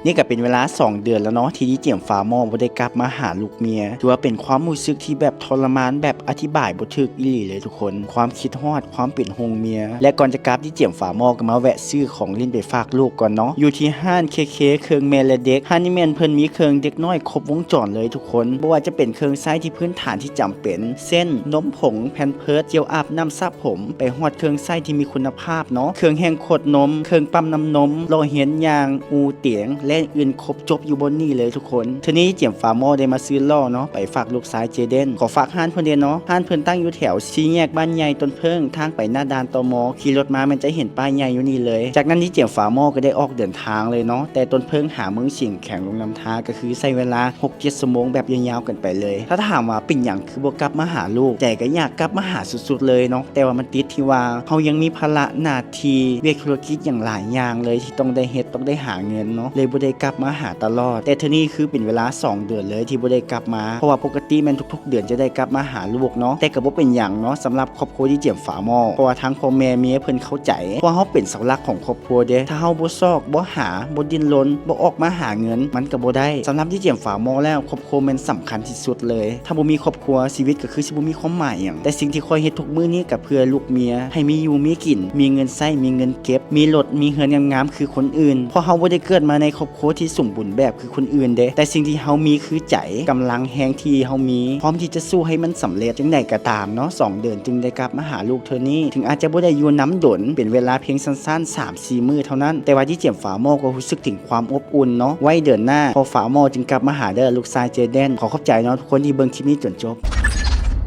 นี่ก็เป็นเวลา2เดือนแล้วเนาะที่เจียมฟ้าหม้อบ่ได้กลับมาหาลูกเมียถือว่าเป็นความรู้สึกที่แบบทรมานแบบอธิบายบ่ถูกอีหลีเลยทุกคนความคิดฮอดความเป็นห่วงเมียและก่อนจะกลับที่เจียมฟ้าหม้อก็มาแวะซื้อของเล่นไปฝากลูกก่อนเนาะอยู่ที่ห้านเคเครื่องแม่และเด็กห้านนี่แม่นเพิ่นมีเครื่องเด็กน้อยครบวงจรเลยทุกคนบ่ว่าจะเป็นเครื่องใช้ที่พื้นฐานที่จำเป็นเส้นนมผงแพนเพิร์สเจลอาบน้ำสระผมไปฮอดเครื่องใช้ที่มีคุณภาพเนาะเครื่องแห้งขวดนมเครื่องปั๊มน้ำนมโลเห็นยางอูเตียงและอื่นครบจบอยู่บนนี่เลยทุกคนทีนี้เจียมฟ้าหม้อได้มาซื้อล่อเนาะไปฝากลูกชายเจเดนขอฝากห้านเพิ่นเด้เนาะห้านเพิ่นตั้งอยู่แถวสี่แยกบ้านใหญ่ต้นเพิ่งทางไปหน้าด่านตมขี่รถมามันจะเห็นป้ายใหญ่อยู่นี่เลยจากนั้นที่เจียมฟ้าหม้อก็ได้ออกเดินทางเลยเนาะแต่ต้นเพิ่งหาเมืองสิงแข่งลงนำทางก็คือใช้เวลา 6-7 ชั่วโมงแบบยาวๆกันไปเลยถ้าถามว่าเป็นหยังคือบ่กลับมาหาลูกใจก็อยากกลับมาหาสุดๆเลยเนาะแต่ว่ามันติดที่ว่าเฮายังมีภาระหน้าที่เวียกธุรกิจอย่างหลายอย่างเลยที่ต้องได้เฮ็ดต้องได้หาเงินเนาะเลยบ่ได้กลับมาหาตลอดแต่ทีนี้คือเป็นเวลา2เดือนเลยที่บ่ได้กลับมาเพราะว่าปกติแม่นทุกๆเดือนจะได้กลับมาหาลูกเนาะแต่ก็บ่เป็นหยังเนาะสำหรับครอบครัวที่เจียมฝาหม้อเพราะว่าทั้งพ่อแม่เมียเพิ่นเข้าใจว่าเฮาเป็นเสาหลักของครอบครัวเด้ถ้าเฮาบ่ซอกบ่หาบ่ดิ้นรนบ่ออกมาหาเงินมันก็บ่ได้สำหรับที่เจียมฝาหม้อแล้วครอบครัวมันสำคัญที่สุดเลยถ้าบ่มีครอบครัวชีวิตก็คือสิบ่มีความหมายหยังแต่สิ่งที่คอยเฮ็ดทุกมื้อนี้ก็เพื่อลูกเมียให้มีอยู่มีกินมีเงินใช้มีเงินเก็บมีรถมีเฮือนงามๆคือคนอื่นเพราะเฮาบ่ได้เกิดมาในครอบครัวที่สมบูรณ์แบบคือคนอื่นเด้แต่สิ่งที่เฮามีคือใจกำลังแฮงที่เฮามีพร้อมที่จะสู้ให้มันสำเร็จจังได๋ก็ตามเนาะ2เดือนจึงได้กลับมาหาลูกเธอนี้ถึงอาจจะบ่ได้อยู่น้ำดนเป็นเวลาเพียงสั้นๆ 3-4 มื้อเท่านั้นแต่ว่าที่เจียมฝาหม้อก็รู้สึกถึงความอบอุ่นเนาะไว้เดือนหน้าพอฝาหม้อจึงกลับมาหาเด้อลูกชายเจเดนขอขอบใจเนาะทุกคนที่เบิ่งคลิปนี้จนจบ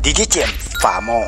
ดีที่เจียมฝาหม้อ